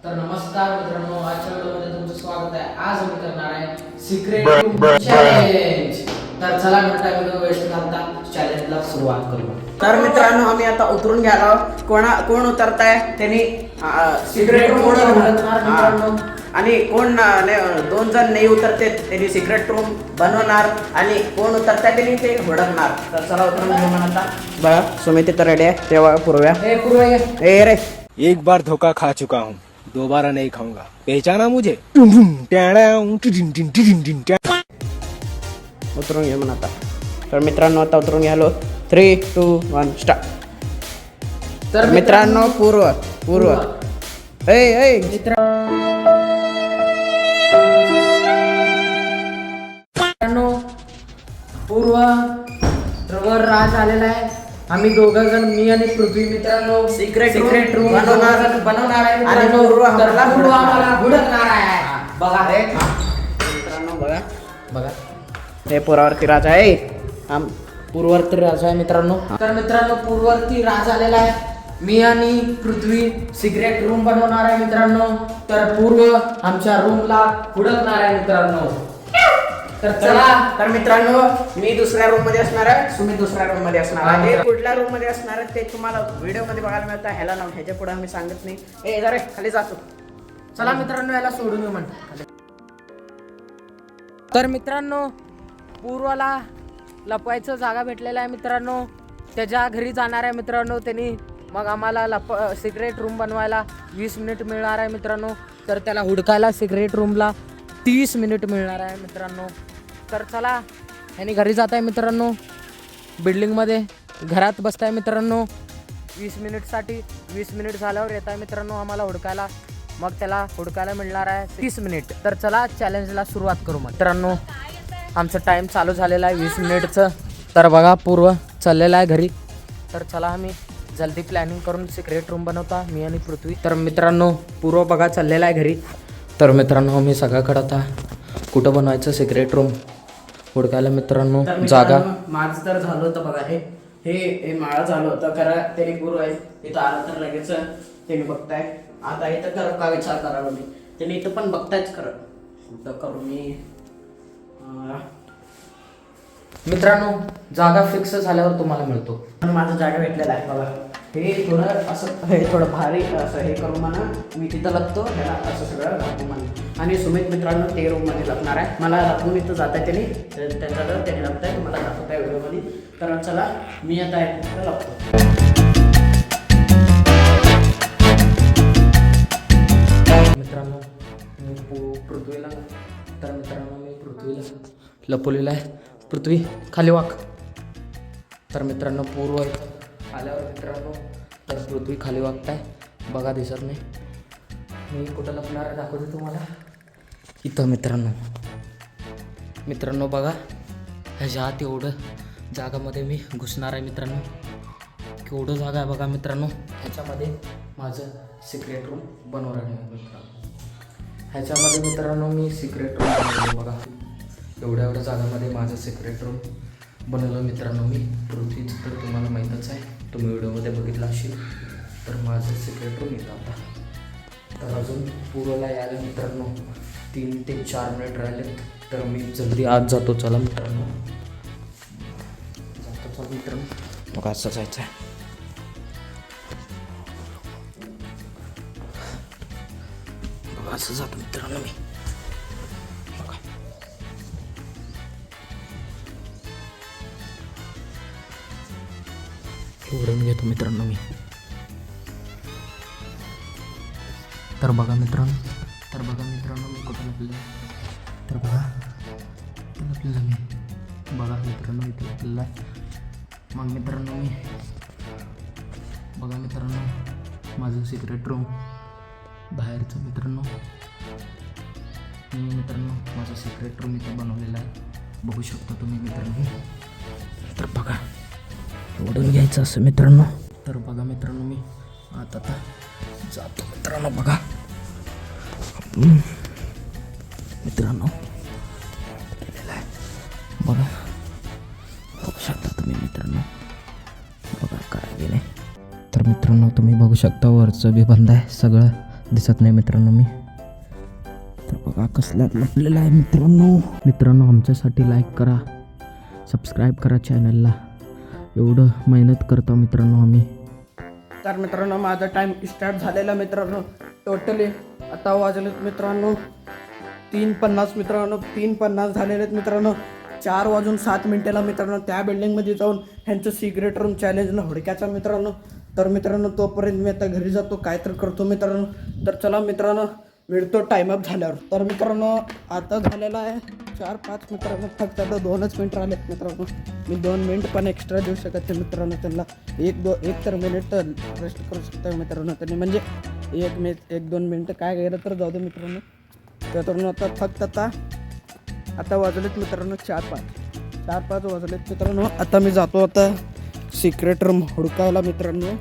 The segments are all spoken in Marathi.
तर नमस्कार मित्रांनो, आजच्या व्हिडिओमध्ये तुमचं स्वागत आहे. आज मी करणार आहे सिक्रेट रूम चॅलेंज. तर चला मोठा व्हिडिओ वेस्ट करता चॅलेंजला सुरुवात करू. तर मित्रांनो आम्ही आता उतरून घ्यायला कोण उतरताय त्यांनी सिक्रेट रूम मित्रांनो आणि कोण दोन जण नाही उतरते त्यांनी सिक्रेट रूम बनवणार आणि कोण उतरताय त्यांनी ते हुडकणार. तर चला उतरून घेऊ म्हणता. बघा सुमित तर रेडी आहे. तेव्हा पूर्व्या ए रे एक बार धोखा खा चुका हूँ, दोबारा नहीं खाऊंगा. पहचाना मुझे? उतरून घेऊ म्हणता. तर मित्रांनो आता उतरून घ्यालो. 3, 2, 1 स्टार्ट. तर मित्रांनो पूर्व ए मित्रांनो पूर्व वर राज आलेला आहे. आम्ही दोघं जण मी आणि पृथ्वी मित्रांनो सिक्रेट रूम बनवणार आहे आणि पूर्व आम्हाला हुडकणार आहे. बघा रे मित्रांनो बघा बघा हे पूर्वावरती राजा आहे. पूर्ववर्ती राज आहे मित्रांनो. तर मित्रांनो पूर्ववर्ती राज आलेला आहे. मी आणि पृथ्वी सिक्रेट रूम बनवणार आहे मित्रांनो. तर पूर्व आमच्या रूमला हुडकणार आहे मित्रांनो. तर चला. तर मित्रांनो मी दुसऱ्या रूम मध्ये असणार आहे, तुम्ही दुसऱ्या रूम मध्ये असणार आहे. हे कुठल्या रूम मध्ये असणार आहे ते तुम्हाला व्हिडिओ मध्ये बघायला मिळतं. ह्याला नाव ह्याच्या पुढे आम्ही सांगत नाही. ए जरा खाली जातो. चला मित्रांनो याला सोडून येऊ म्हणता. तर मित्रांनो पूर्वाला लपवायचं जागा भेटलेला आहे मित्रांनो. त्याच्या घरी जाणार आहे मित्रांनो. त्यांनी मग आम्हाला सिक्रेट रूम बनवायला 20 मिनिट मिळणार आहे मित्रांनो. तर त्याला हुडकायला सिक्रेट रूमला 30 मिनिट मिळणार आहे मित्रांनो. तर चला ह्यानी घरी जात आहे मित्रांनो. बिल्डिंगमध्ये घरात बसत आहे मित्रांनो 20 मिनिटसाठी. 20 मिनिट झाल्यावर येत आहे मित्रांनो आम्हाला हुडकायला. मग त्याला हुडकायला मिळणार आहे 30 मिनिट. तर चला चॅलेंजला सुरुवात करू. मित्रांनो आमचं टाईम चालू झालेलं आहे 20 मिनिटचं. तर बघा पूर्व चाललेला आहे घरी. तर चला आम्ही जल्दी प्लॅनिंग करून सिक्रेट रूम बनवता मी आणि पृथ्वी. तर मित्रांनो पूर्व बघा चाललेला आहे घरी. तर मित्रांनो मी सगळ्याकडे आता कुठं बनवायचं सिक्रेट रूम हुडकायला मित्रांनो जागा. माझं तर झालं होतं बघा. हे माळा झालं होतं खरं. त्याने गुरु आहे इथं आलं तर लगेच त्याने बघताय. आता इथं कर का विचार करावा मी. त्याने इथं पण बघतायच खरं कुठं करू मी. मित्रांनो जागा फिक्स झाल्यावर तुम्हाला मिळतो. पण माझं जागा भेटलेला आहे बघा. हे थोडं असं हे थोडं भारी असं हे करू म्हणा. मी तिथं लपतो ह्याला असं सगळं लपू म्हणा. आणि सुमित मित्रांनो ते रूममध्ये लपणार आहे. मला लपून इथं जात आहे त्याने त्याने लपत आहे. मला दाखवत आहे व्हिडिओमध्ये. तर चला मी आता तिथं लपतो. मित्रांनो मी पृथ्वीला तर मित्रांनो मी पृथ्वीला लपवलेला आहे. पृथ्वी खाली वाक. तर मित्रांनो पूर्व आल्यावर मित्रांनो तर पृथ्वी खाली वागताय बघा दिसत नाही. मी कुठं लपणार आहे दाखवते तुम्हाला. इथं मित्रांनो बघा ह्याच्या आत एवढं जागामध्ये मी घुसणार आहे मित्रांनो. केवढं जागा आहे बघा मित्रांनो. ह्याच्यामध्ये माझं सिक्रेट रूम बनवणार आहे मित्रांनो. ह्याच्यामध्ये मित्रांनो मी सिक्रेट रूम बनवलं बघा. एवढ्या जागामध्ये माझं सिक्रेट रूम बनवलं मित्रांनो मी. पृथ्वीचं तर तुम्हाला माहीतच आहे, तुम्ही व्हिडिओमध्ये बघितलं असेल. तर माझं सिक्रेट रूम येतं आता. तर अजून पूर्वला यायला मित्रांनो 3 ते 4 मिनिट राहिलेत. तर मी जल्दी आत जातो. चला मित्रांनो चला मित्रांनो मग असं जायचं आहे. बघा असं जातो मित्रांनो मी. उडून घेतो मित्रांनो मी. तर बघा मित्रांनो मी कुठं लपलेलं आहे. तर बघा इथं लपलेलं मी. बघा मित्रांनो इथं लपलेलं आहे. मग मित्रांनो मी बघा मित्रांनो माझं सिक्रेट रूम बाहेरचं मित्रांनो. मी मित्रांनो माझं सिक्रेट रूम इथं बनवलेलं आहे. बघू शकता तुम्ही मित्रांनो. तर बघा ओढून घ्यायचं असं मित्रांनो. तर बघा मित्रांनो मी आता जातो मित्रांनो. बघा मित्रांनो केलेलं आहे बघा. बघू शकता तुम्ही मित्रांनो. बघा काय गेले. तर मित्रांनो तुम्ही बघू शकता वरचं बी बंद आहे सगळं. दिसत नाही मित्रांनो मी. तर बघा कसल्यात लपलेला आहे मित्रांनो आमच्यासाठी लाईक करा, सबस्क्राईब करा चॅनलला. एवढं मेहनत करतो मित्रांनो आम्ही. तर मित्रांनो माझा टाइम स्टार्ट झालेला मित्रांनो. टोटली आता वाजलेत मित्रांनो 3:50 मित्रांनो. 3:50 झालेले आहेत मित्रांनो. 4:07 मित्रांनो त्या बिल्डिंगमध्ये जाऊन ह्यांचं सिक्रेट रूम चॅलेंजला हुडक्याचा मित्रांनो. तर मित्रांनो तोपर्यंत मी आता घरी जातो, काय तर करतो मित्रांनो. तर चला मित्रांनो मिळतो टाईमअप झाल्यावर. तर मित्रांनो आता झालेला आहे 4:05 मित्रांनो. फक्त आता 2च मिनिट राहिलेत मित्रांनो. मी 2 मिनिट पण एक्स्ट्रा देऊ शकत नाही मित्रांनो त्यांना. एक तर मिनिट तर रेस्ट करू शकतो मित्रांनो त्यांनी, म्हणजे 1-2 मिनिटं काय गेलं तर जाऊ दे मित्रांनो. मित्रांनो आता फक्त आता वाजलेत मित्रांनो 4:05 वाजलेत मित्रांनो. आता मी जातो आता सिक्रेट रूम हुडकायला मित्रांनो.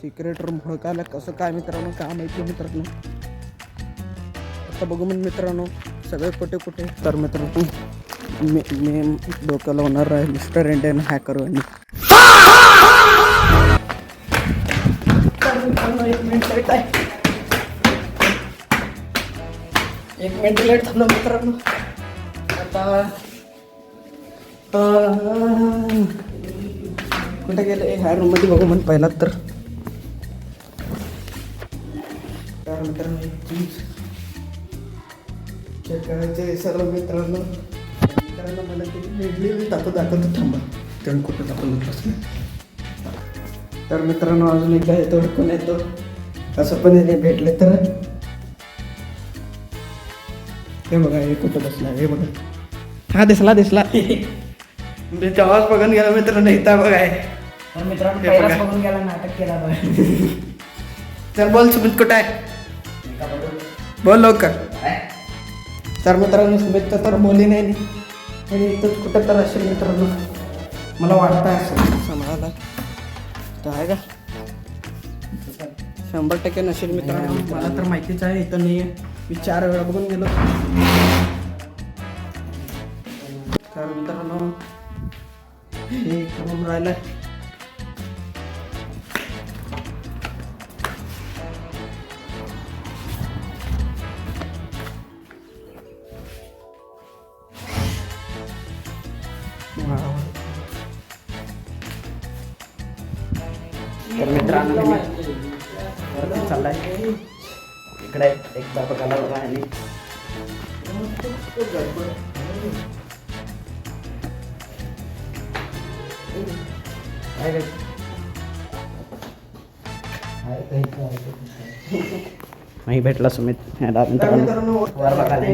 सिक्रेट रूम हुडकायला कसं काय मित्रांनो काय माहिती मित्रांनो. आता बघू मग मित्रांनो सगळे कुठे. तर मित्रांनो मी डोक्याला होणार आहे मिस्टर इंडियन हॅकर आणि मित्रांनो 1 मिनिट लेट आहे. 1 मिनिट लेट झालं मित्रांनो. आता कुठे गेले ह्या रूममध्ये बघू म्हणून पहिला. तर मित्रांनो एक चीज चेक करायचे सर्व मित्रांनो. मला किती भेटली मी दाखवतो थांबा. त्यानं कुठं दाखवलं बसलं. तर मित्रांनो अजून एकदा येतो हुडकून येतो. असं पण हे भेटले तर हे बघा हे कुठं बसला हे बघा. हा दिसला मी तेव्हाच बघून गेला मित्रांनो. इथं बघा आहे. तर मित्रांनो पहिलाच बघून गेला, नाटक केला बघा. तर बोल सुमित कुठं आहे, बोल लवकर. तर मित्रांनो सुमित तर बोलली नाही आणि इथंच कुठं तर असेल मित्रांनो. मला वाटतं असं समाला तर आहे का 100% नसेल मित्रांनो. मला तर माहितीच आहे इथं नाही आहे. मी 4 वेळा बघून गेलो. तर मित्रांनो हे रूम राहिलं. तर मित्रांनो वरती चाललाय. इकडे एकदा बघायला बघा आणि नाही भेटला सुमित. मित्रांनो वर बघायला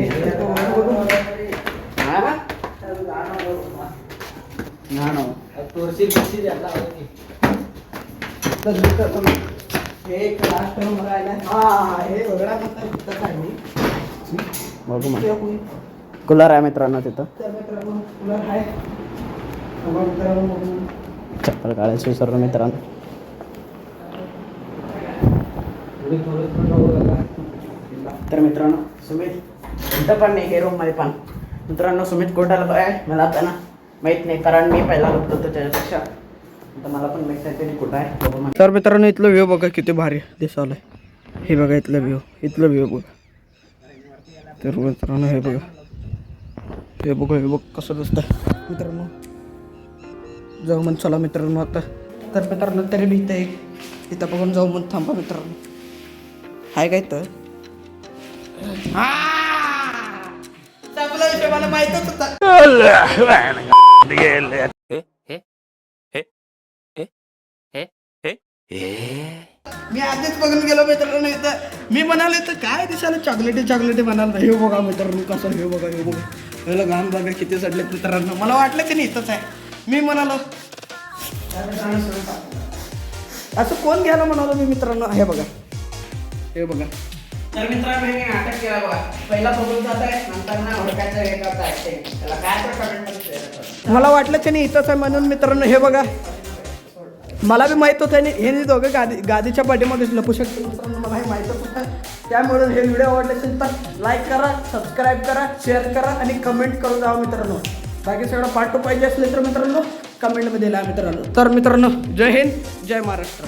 कूलर आहे मित्रांनो तिथं. चप्पल काढायचं विसरलो मित्रांनो. तर मित्रांनो सुमित इथं पण नाही हे रूम मध्ये पण मित्रांनो. सुमित कोटाला आहे मला आता ना माहीत नाही, कारण मी पहिला बघतो त्याच्यापेक्षा. तर मला पण माहीत आहे तरी कुठं आहे. तर मित्रांनो इथलं व्ह्यू बघा किती भारी दिसायला. हे बघा इथलं व्ह्यू बघा. तर मित्रांनो हे बघा कसं दिसतं मित्रांनो. जाऊ मग चला मित्रांनो आता. तर मित्रांनो तरी मी इथं बघून जाऊ मग. थांबा मित्रांनो आहे काय तर मला माहितच होता. मी आधीच बघून गेलो मित्रांनो इथं. मी म्हणाले तर काय दिसायला चॉकलेटी म्हणाल. हे बघा मित्रांनो कसं हे बघा घाम बघा किती चढलेत मित्रांनो. मला वाटलं की नाही इथंच आहे. मी म्हणालो असं कोण घ्यायला म्हणालो मी मित्रांनो. हे बघा. तर मित्रांनो हे नाटक केला बघा. पहिला बघून जात आहे नंतर ना ओळखायचं हे करताय त्याला काय तर मला वाटलं की नाही इथंच आहे म्हणून मित्रांनो. हे बघा मला बी माहीत होतं. हे दोघं गादीच्या पाठीमागे लपू शकतो मित्रांनो. मला हे माहीतच होतं. त्यामुळे हे व्हिडिओ आवडले असेल तर लाईक करा, सबस्क्राईब करा, शेअर करा आणि कमेंट करून जावा मित्रांनो. बाकी सगळं पाठ पाहिजे असले तर मित्रांनो कमेंटमध्ये लिहा मित्रांनो. तर मित्रांनो जय हिंद, जय महाराष्ट्र.